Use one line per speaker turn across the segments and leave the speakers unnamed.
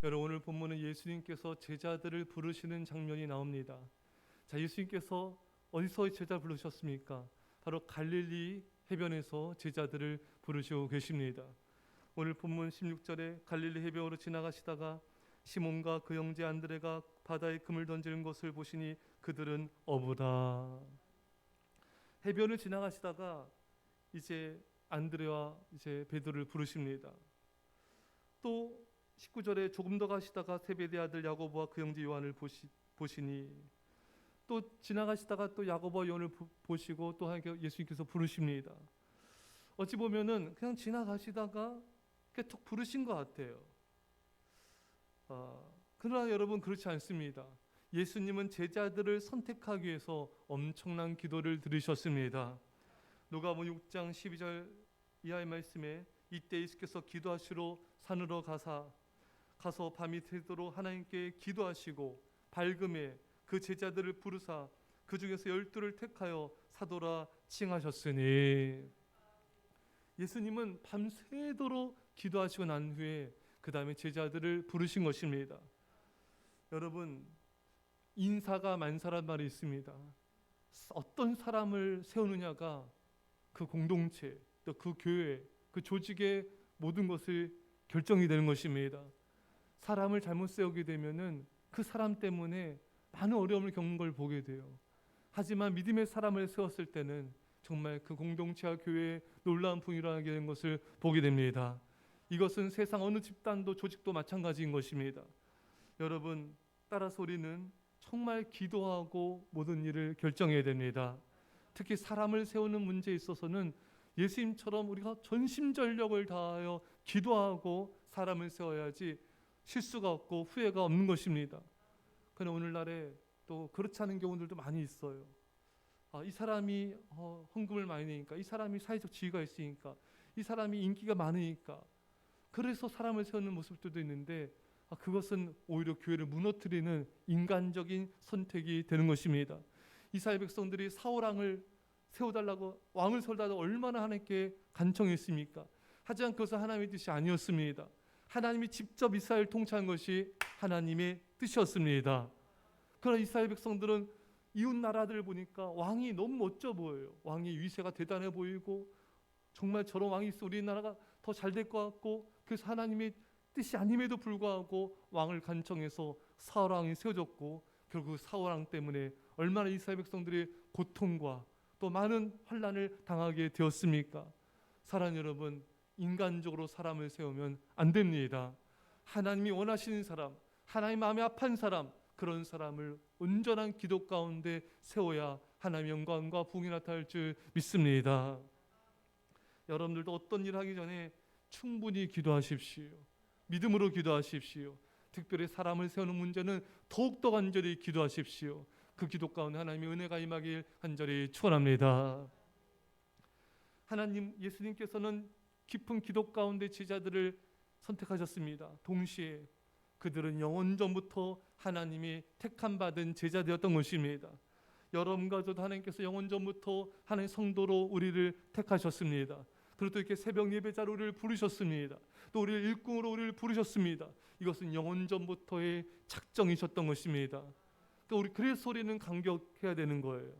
여러분, 오늘 본문은 예수님께서 제자들을 부르시는 장면이 나옵니다. 자, 예수님께서 어디서 제자 부르셨습니까? 바로 갈릴리 해변에서 제자들을 부르시고 계십니다. 오늘 본문 16절에 갈릴리 해변으로 지나가시다가 시몬과 그 형제 안드레가 바다에 금을 던지는 것을 보시니 그들은 어부다. 해변을 지나가시다가 이제 안드레와 이제 베드로를 부르십니다. 또 19절에 조금 더 가시다가 세베대 아들 야고보와 그 형제 요한을 보시니 또 지나가시다가 또 야고보와 요한을 보시고 또 예수님께서 부르십니다. 어찌 보면은 그냥 지나가시다가 툭 부르신 것 같아요. 그러나 여러분, 그렇지 않습니다. 예수님은 제자들을 선택하기 위해서 엄청난 기도를 들으셨습니다. 누가복음 6장 12절 이하의 말씀에 이때 예수께서 기도하시러 산으로 가서 밤이 새도록 하나님께 기도하시고 밝음에 그 제자들을 부르사 그 중에서 12를 택하여 사도라 칭하셨으니, 예수님은 밤새도록 기도하시고 난 후에 그 다음에 제자들을 부르신 것입니다. 여러분, 인사가 만사란 말이 있습니다. 어떤 사람을 세우느냐가 그 공동체, 또 그 교회, 그 조직의 모든 것을 결정이 되는 것입니다. 사람을 잘못 세우게 되면은 그 사람 때문에 많은 어려움을 겪는 걸 보게 돼요. 하지만 믿음의 사람을 세웠을 때는 정말 그 공동체와 교회에 놀라운 풍요가 일어나게 된 것을 보게 됩니다. 이것은 세상 어느 집단도 조직도 마찬가지인 것입니다. 여러분, 따라서 우리는 정말 기도하고 모든 일을 결정해야 됩니다. 특히 사람을 세우는 문제에 있어서는 예수님처럼 우리가 전심전력을 다하여 기도하고 사람을 세워야지 실수가 없고 후회가 없는 것입니다. 그러나 오늘날에 또 그렇지 않은 경우들도 많이 있어요. 이 사람이 헌금을 많이 내니까, 이 사람이 사회적 지위가 있으니까, 이 사람이 인기가 많으니까, 그래서 사람을 세우는 모습들도 있는데 그것은 오히려 교회를 무너뜨리는 인간적인 선택이 되는 것입니다. 이스라엘 백성들이 사울왕을 세워달라고, 왕을 세워달라고 얼마나 하나님께 간청했습니까? 하지만 그것은 하나님의 뜻이 아니었습니다. 하나님이 직접 이스라엘을 통치한 것이 하나님의 뜻이었습니다. 그러나 이스라엘 백성들은 이웃 나라들을 보니까 왕이 너무 멋져 보여요. 왕의 위세가 대단해 보이고, 정말 저런 왕이 있어 우리나라가 더 잘 될 것 같고, 그래서 하나님의 뜻이 아님에도 불구하고 왕을 간청해서 사울왕이 세워졌고, 결국 사울왕 때문에 얼마나 이스라엘 백성들이 고통과 또 많은 환난을 당하게 되었습니까? 사랑하는 여러분, 인간적으로 사람을 세우면 안 됩니다. 하나님이 원하시는 사람, 하나님 마음에 합한 사람, 그런 사람을 온전한 기도 가운데 세워야 하나님의 영광과 부흥이 나타날 줄 믿습니다. 여러분들도 어떤 일 하기 전에 충분히 기도하십시오. 믿음으로 기도하십시오. 특별히 사람을 세우는 문제는 더욱더 간절히 기도하십시오. 그 기도 가운데 하나님의 은혜가 임하길 간절히 축원합니다. 하나님, 예수님께서는 깊은 기도 가운데 제자들을 선택하셨습니다. 동시에 그들은 영원전부터 하나님이 택함 받은 제자되었던 것입니다. 여러분과 저도 하나님께서 영원전부터 하나님의 성도로 우리를 택하셨습니다. 그리고 또 이렇게 새벽 예배자로 우리를 부르셨습니다. 또 우리를 일꾼으로 우리를 부르셨습니다. 이것은 영원전부터의 작정이셨던 것입니다. 그래서 우리는 감격해야 되는 거예요.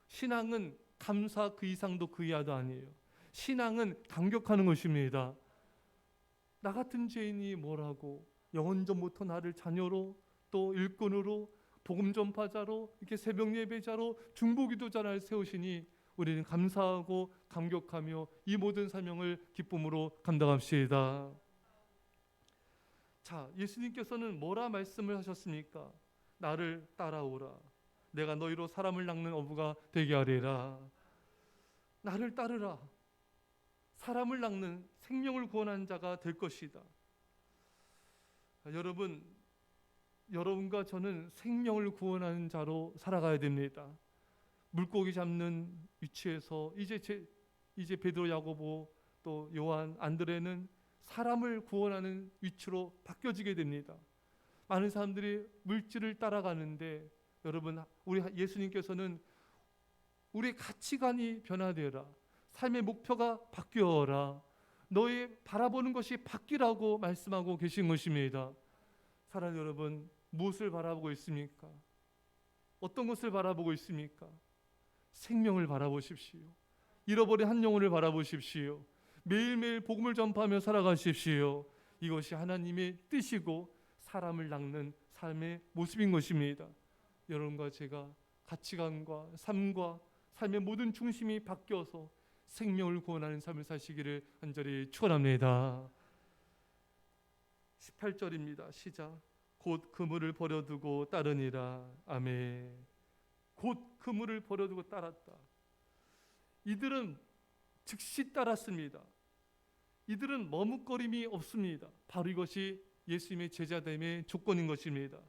신앙은 감사 그 이상도 그 이하도 아니에요. 신앙은 감격하는 것입니다. 나 같은 죄인이 뭐라고 영원전부터 나를 자녀로 또 일꾼으로 복음 전파자로 이렇게 새벽 예배자로 중보기도자를 세우시니 우리는 감사하고 감격하며 이 모든 사명을 기쁨으로 감당합시다. 자, 예수님께서는 뭐라 말씀을 하셨습니까? 나를 따라오라. 내가 너희로 사람을 낚는 어부가 되게 하리라. 나를 따르라. 사람을 낚는, 생명을 구원하는 자가 될 것이다. 여러분과 저는 생명을 구원하는 자로 살아가야 됩니다. 물고기 잡는 위치에서 이제 베드로, 야고보, 또 요한, 안드레는 사람을 구원하는 위치로 바뀌어지게 됩니다. 많은 사람들이 물질을 따라가는데, 여러분, 우리 예수님께서는 우리의 가치관이 변화되어라, 삶의 목표가 바뀌어라, 너의 바라보는 것이 바뀌라고 말씀하고 계신 것입니다. 사랑하는 여러분, 무엇을 바라보고 있습니까? 어떤 것을 바라보고 있습니까? 생명을 바라보십시오. 잃어버린 한 영혼을 바라보십시오. 매일매일 복음을 전파하며 살아가십시오. 이것이 하나님의 뜻이고 사람을 낚는 삶의 모습인 것입니다. 여러분과 제가 가치관과 삶과 삶의 모든 중심이 바뀌어서 생명을 구원하는 삶을 사시기를 간절히 축원합니다. 18절입니다. 시작. 곧 그물을 버려두고 따르니라. 아멘. 곧 그물을 버려두고 따랐다. 이들은 즉시 따랐습니다. 이들은 머뭇거림이 없습니다. 바로 이것이 예수님의 제자됨의 조건인 것입니다.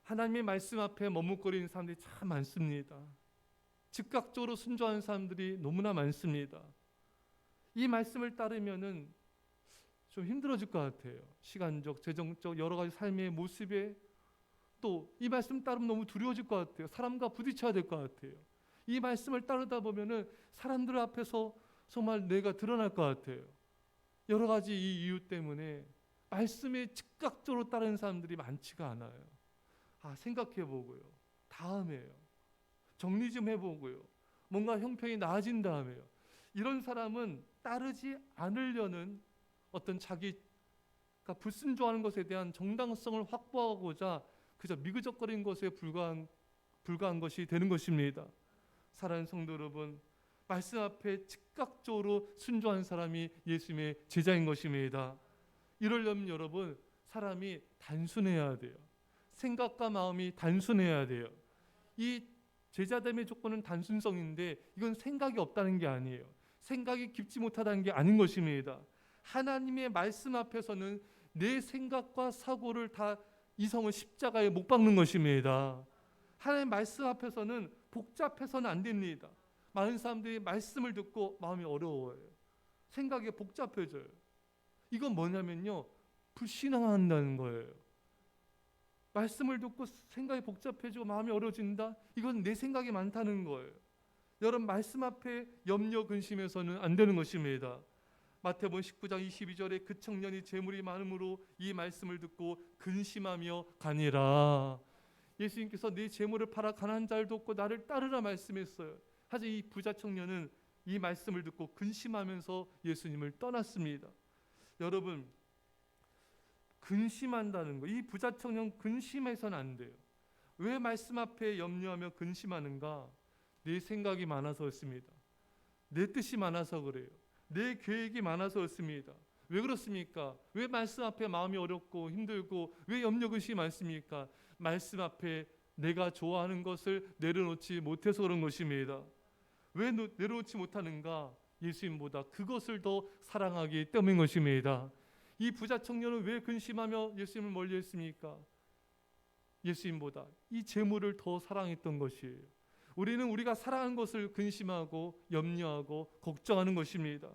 하나님의 말씀 앞에 머뭇거리는 사람들이 참 많습니다. 즉각적으로 순종하는 사람들이 너무나 많습니다. 이 말씀을 따르면은 좀 힘들어질 것 같아요. 시간적, 재정적 여러 가지 삶의 모습에 또 이 말씀 따르면 너무 두려워질 것 같아요. 사람과 부딪혀야 될 것 같아요. 이 말씀을 따르다 보면은 사람들 앞에서 정말 내가 드러날 것 같아요. 여러 가지 이 이유 때문에 말씀에 즉각적으로 따르는 사람들이 많지가 않아요. 생각해보고요. 다음에요. 정리 좀 해보고요. 뭔가 형편이 나아진 다음에요. 이런 사람은 따르지 않으려는 어떤 자기가 불순종하는 것에 대한 정당성을 확보하고자 그저 미그적거리는 것에 불과한 것이 되는 것입니다. 사랑하는 성도 여러분, 말씀 앞에 즉각적으로 순종한 사람이 예수님의 제자인 것입니다. 이러려면 여러분, 사람이 단순해야 돼요. 생각과 마음이 단순해야 돼요. 이 제자됨의 조건은 단순성인데 이건 생각이 없다는 게 아니에요. 생각이 깊지 못하다는 게 아닌 것입니다. 하나님의 말씀 앞에서는 내 생각과 사고를 다 이성을 십자가에 못 박는 것입니다. 하나님의 말씀 앞에서는 복잡해서는 안 됩니다. 많은 사람들이 말씀을 듣고 마음이 어려워요. 생각이 복잡해져요. 이건 뭐냐면요, 불신앙한다는 거예요. 말씀을 듣고 생각이 복잡해지고 마음이 어려워진다? 이건 내 생각이 많다는 거예요. 여러분, 말씀 앞에 염려 근심해서는 안 되는 것입니다. 마태복음 19장 22절에 그 청년이 재물이 많음으로 이 말씀을 듣고 근심하며 가니라. 예수님께서 네 재물을 팔아 가난한 자를 돕고 나를 따르라 말씀했어요. 하지만 이 부자 청년은 이 말씀을 듣고 근심하면서 예수님을 떠났습니다. 여러분, 근심한다는 거, 이 부자 청년 근심해서는 안 돼요. 왜 말씀 앞에 염려하며 근심하는가? 내 생각이 많아서였습니다. 내 뜻이 많아서 그래요. 내 계획이 많아서였습니다. 왜 그렇습니까? 왜 말씀 앞에 마음이 어렵고 힘들고 왜 염려 근심이 많습니까? 말씀 앞에 내가 좋아하는 것을 내려놓지 못해서 그런 것입니다. 왜 내려놓지 못하는가? 예수님보다 그것을 더 사랑하기 때문인 것입니다. 이 부자 청년은 왜 근심하며 예수님을 멀리했습니까? 예수님보다 이 재물을 더 사랑했던 것이에요. 우리는 우리가 사랑하는 것을 근심하고 염려하고 걱정하는 것입니다.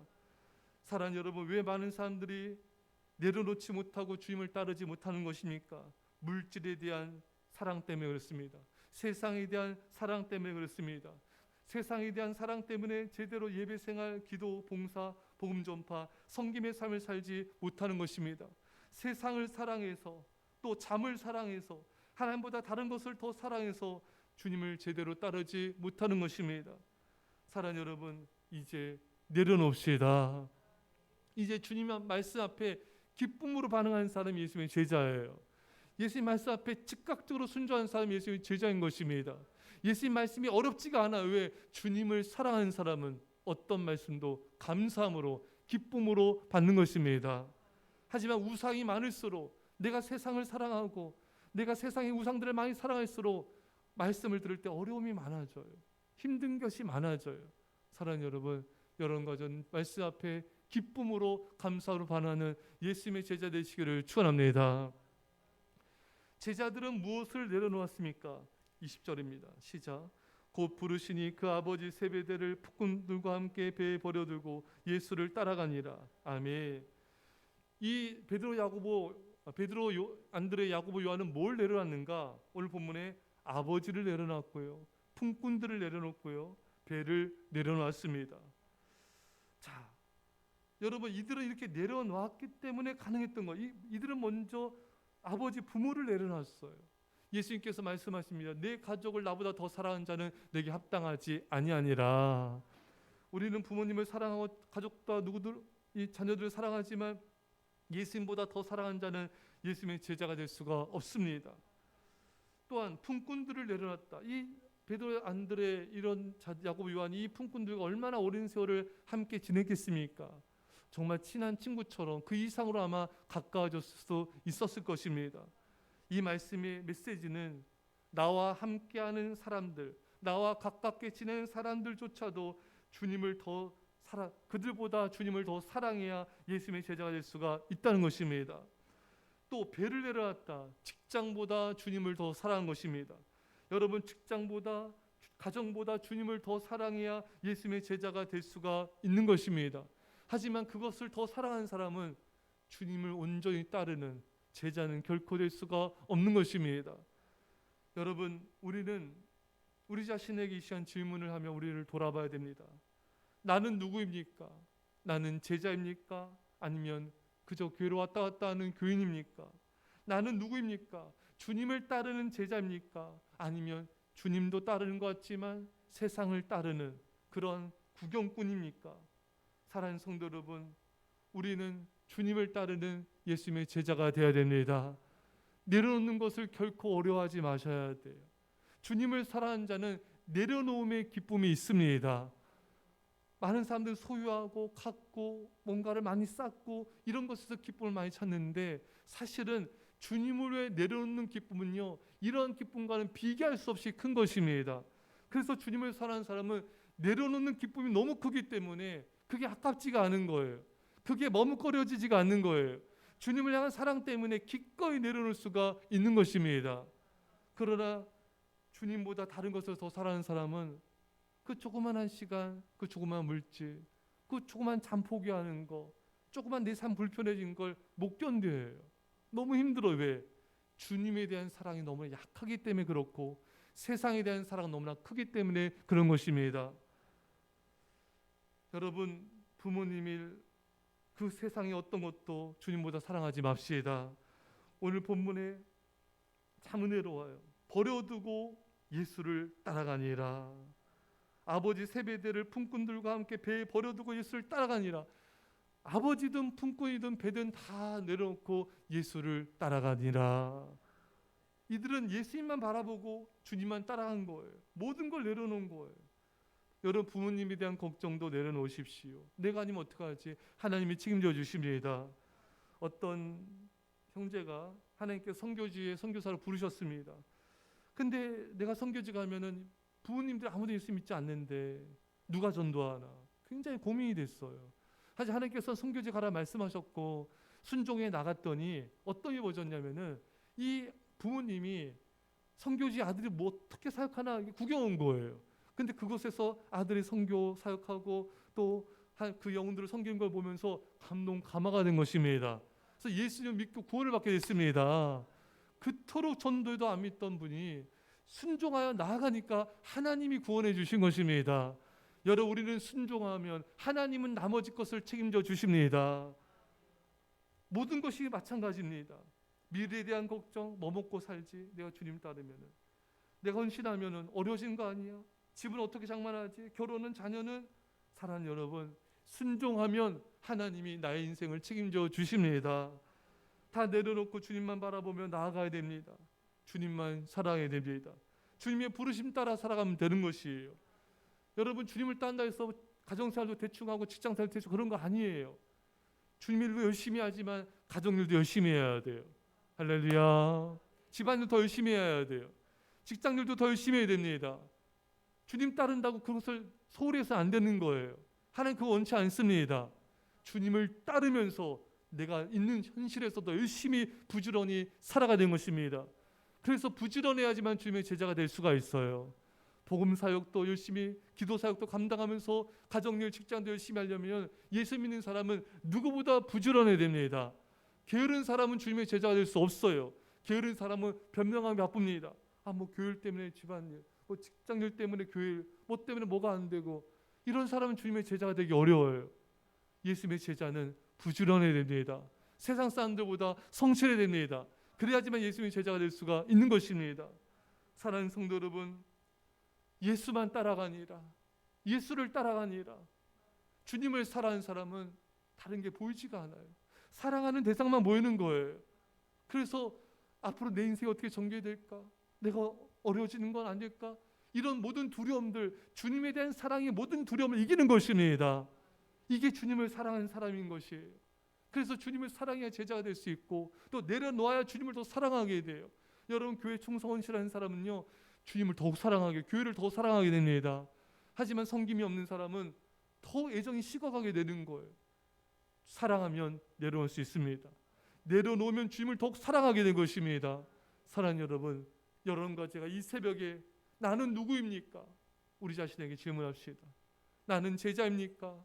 사랑하는 여러분, 왜 많은 사람들이 내려놓지 못하고 주님을 따르지 못하는 것입니까? 물질에 대한 사랑 때문에 그렇습니다. 세상에 대한 사랑 때문에 그렇습니다. 세상에 대한 사랑 때문에 제대로 예배생활, 기도, 봉사, 복음 전파, 섬김의 삶을 살지 못하는 것입니다. 세상을 사랑해서 또 잠을 사랑해서 하나님보다 다른 것을 더 사랑해서 주님을 제대로 따르지 못하는 것입니다. 사랑하는 여러분, 이제 내려놓읍시다. 이제 주님 말씀 앞에 기쁨으로 반응하는 사람이 예수님의 제자예요. 예수님 말씀 앞에 즉각적으로 순종하는 사람이 예수님의 제자인 것입니다. 예수님 말씀이 어렵지가 않아요. 왜? 주님을 사랑하는 사람은 어떤 말씀도 감사함으로 기쁨으로 받는 것입니다. 하지만 우상이 많을수록 내가 세상을 사랑하고 내가 세상의 우상들을 많이 사랑할수록 말씀을 들을 때 어려움이 많아져요. 힘든 것이 많아져요. 사랑하는 여러분, 여러분과 전 말씀 앞에 기쁨으로 감사로 반하는 예수님의 제자 되시기를 축원합니다. 제자들은 무엇을 내려놓았습니까? 20절입니다. 시작. 곧 부르시니 그 아버지 세베대를 폭군들과 함께 배에 버려두고 예수를 따라가니라. 아멘. 이 베드로, 안드레, 야고보, 요한은 뭘 내려놨는가? 오늘 본문에 아버지를 내려놨고요, 품꾼들을 내려놓고요, 배를 내려놨습니다. 자, 여러분, 이들은 이렇게 내려놓았기 때문에 가능했던 거예요. 이들은 먼저 아버지 부모를 내려놨어요. 예수님께서 말씀하십니다. 내 가족을 나보다 더 사랑하는 자는 내게 합당하지 아니하니라. 우리는 부모님을 사랑하고 가족과 누구들 이 자녀들을 사랑하지만 예수님보다 더 사랑하는 자는 예수님의 제자가 될 수가 없습니다. 또한 품꾼들을 내려놨다. 이 베드로, 안드레, 이런 야고보, 요한이 이 품꾼들과 얼마나 오랜 세월을 함께 지냈겠습니까? 정말 친한 친구처럼 그 이상으로 아마 가까워졌을 수도 있었을 것입니다. 이 말씀의 메시지는 나와 함께하는 사람들, 나와 가깝게 지내는 사람들조차도 그들보다 주님을 더 사랑해야 예수님의 제자가 될 수가 있다는 것입니다. 또 배를 내려놨다. 직장보다 주님을 더 사랑한 것입니다. 여러분, 직장보다 가정보다 주님을 더 사랑해야 예수님의 제자가 될 수가 있는 것입니다. 하지만 그것을 더 사랑하는 사람은 주님을 온전히 따르는 제자는 결코 될 수가 없는 것입니다. 여러분, 우리는 우리 자신에게 이 시간 질문을 하며 우리를 돌아봐야 됩니다. 나는 누구입니까? 나는 제자입니까? 아니면 그저 교회로 왔다 갔다 하는 교인입니까? 나는 누구입니까? 주님을 따르는 제자입니까? 아니면 주님도 따르는 것 같지만 세상을 따르는 그런 구경꾼입니까? 사랑하는 성도 여러분, 우리는 주님을 따르는 예수님의 제자가 되어야 됩니다. 내려놓는 것을 결코 어려워하지 마셔야 돼요. 주님을 사랑하는 자는 내려놓음의 기쁨이 있습니다. 많은 사람들은 소유하고 갖고 뭔가를 많이 쌓고 이런 것에서 기쁨을 많이 찾는데, 사실은 주님을 위해 내려놓는 기쁨은요, 이러한 기쁨과는 비교할 수 없이 큰 것입니다. 그래서 주님을 사랑하는 사람은 내려놓는 기쁨이 너무 크기 때문에 그게 아깝지가 않은 거예요. 그게 머뭇거려지지가 않는 거예요. 주님을 향한 사랑 때문에 기꺼이 내려놓을 수가 있는 것입니다. 그러나 주님보다 다른 것을 더 사랑하는 사람은 그 조그만한 시간, 그 조그만 물질, 그 조그만 잠 포기하는 거, 조그만 내 삶 불편해진 걸 못 견뎌요. 너무 힘들어요. 왜? 주님에 대한 사랑이 너무 약하기 때문에 그렇고, 세상에 대한 사랑은 너무나 크기 때문에 그런 것입니다. 여러분, 부모님일 그 세상의 어떤 것도 주님보다 사랑하지 맙시다. 오늘 본문에 참 은혜로워요. 버려두고 예수를 따라가니라. 아버지 세배대를 품꾼들과 함께 배에 버려두고 예수를 따라가니라. 아버지든 품꾼이든 배든 다 내려놓고 예수를 따라가니라. 이들은 예수님만 바라보고 주님만 따라간 거예요. 모든 걸 내려놓은 거예요. 여러분, 부모님에 대한 걱정도 내려놓으십시오. 내가 아니면 어떡하지? 하나님이 책임져 주십니다. 어떤 형제가 하나님께 선교지에 선교사를 부르셨습니다. 근데 내가 선교지 가면은 부모님들 아무도 예수 믿지 않는데 누가 전도하나? 굉장히 고민이 됐어요. 사실 하나님께서 선교지 가라 말씀하셨고 순종해 나갔더니 어떤 게 벌어졌냐면은 이 부모님이 선교지 아들이 뭐 어떻게 사역하나 구경 온 거예요. 근데 그곳에서 아들이 선교 사역하고 또 그 영혼들을 섬기는 걸 보면서 감화가 된 것입니다. 그래서 예수님 믿고 구원을 받게 됐습니다. 그토록 전도에도 안 믿던 분이 순종하여 나아가니까 하나님이 구원해 주신 것입니다. 여러분, 우리는 순종하면 하나님은 나머지 것을 책임져 주십니다. 모든 것이 마찬가지입니다. 미래에 대한 걱정, 뭐 먹고 살지? 내가 주님 따르면은, 내가 헌신하면은 어려워진 거 아니야? 집은 어떻게 장만하지? 결혼은, 자녀는? 사랑하는 여러분, 순종하면 하나님이 나의 인생을 책임져 주십니다. 다 내려놓고 주님만 바라보며 나아가야 됩니다. 주님만 사랑해야 됩니다. 주님의 부르심 따라 살아가면 되는 것이에요. 여러분, 주님을 따른다 해서 가정생활도 대충 하고 직장생활도 대충 그런 거 아니에요. 주님 일도 열심히 하지만 가정일도 열심히 해야 돼요. 할렐루야. 집안일도 더 열심히 해야 돼요. 직장일도 더 열심히 해야 됩니다. 주님 따른다고 그것을 소홀히 해서 안 되는 거예요. 하나님 그거 원치 않습니다. 주님을 따르면서 내가 있는 현실에서도 열심히 부지런히 살아가야 되는 것입니다. 그래서 부지런해야지만 주님의 제자가 될 수가 있어요. 복음 사역도 열심히, 기도 사역도 감당하면서 가정일, 직장도 열심히 하려면 예수 믿는 사람은 누구보다 부지런해야 됩니다. 게으른 사람은 주님의 제자가 될 수 없어요. 게으른 사람은 변명하기 바쁩니다. 뭐 교일 때문에 집안일, 뭐 직장일 때문에 교일, 뭐 때문에 뭐가 안 되고, 이런 사람은 주님의 제자가 되기 어려워요. 예수님의 제자는 부지런해야 됩니다. 세상 사람들보다 성실해야 됩니다. 그래야지만 예수님의 제자가 될 수가 있는 것입니다. 사랑하는 성도 여러분, 예수만 따라가니라, 예수를 따라가니라. 주님을 사랑하는 사람은 다른 게 보이지가 않아요. 사랑하는 대상만 모이는 거예요. 그래서 앞으로 내 인생이 어떻게 전개될까? 내가 어려워지는 건 아닐까? 이런 모든 두려움들, 주님에 대한 사랑의 모든 두려움을 이기는 것입니다. 이게 주님을 사랑하는 사람인 것이에요. 그래서 주님을 사랑해야 제자가 될 수 있고, 또 내려놓아야 주님을 더 사랑하게 돼요. 여러분, 교회 충성 헌신하는 사람은요, 주님을 더욱 사랑하게, 교회를 더 사랑하게 됩니다. 하지만 섬김이 없는 사람은 더 애정이 식어가게 되는 거예요. 사랑하면 내려놓을 수 있습니다. 내려놓으면 주님을 더욱 사랑하게 된 것입니다. 사랑하는 여러분, 여러분과 제가 이 새벽에 나는 누구입니까? 우리 자신에게 질문합시다. 나는 제자입니까?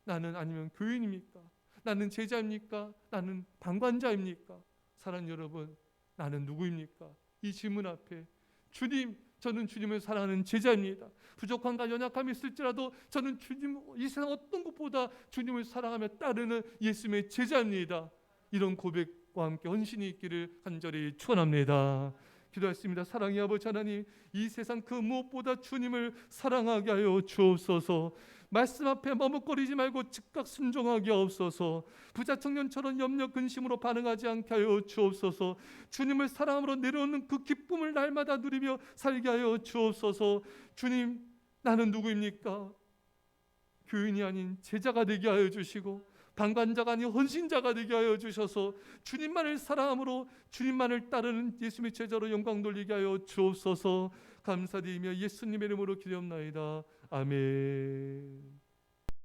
나는 아니면 교인입니까? 나는 제자입니까? 나는 방관자입니까? 사랑하는 여러분, 나는 누구입니까? 이 질문 앞에 주님, 저는 주님을 사랑하는 제자입니다. 부족함과 연약함이 있을지라도 저는 주님, 이 세상 어떤 것보다 주님을 사랑하며 따르는 예수님의 제자입니다. 이런 고백과 함께 헌신이 있기를 간절히 축원합니다. 기도했습니다. 사랑의 아버지 하나님, 이 세상 그 무엇보다 주님을 사랑하게 하여 주옵소서. 말씀 앞에 머뭇거리지 말고 즉각 순종하게 하옵소서. 부자 청년처럼 염려 근심으로 반응하지 않게 하여 주옵소서. 주님을 사랑함으로 내려오는 그 기쁨을 날마다 누리며 살게 하여 주옵소서. 주님, 나는 누구입니까? 교인이 아닌 제자가 되게 하여 주시고, 방관자가 아닌 헌신자가 되게 하여 주셔서 주님만을 사랑함으로 주님만을 따르는 예수님의 제자로 영광 돌리게 하여 주옵소서. 감사드리며 예수님의 이름으로 기도합나이다. 아멘.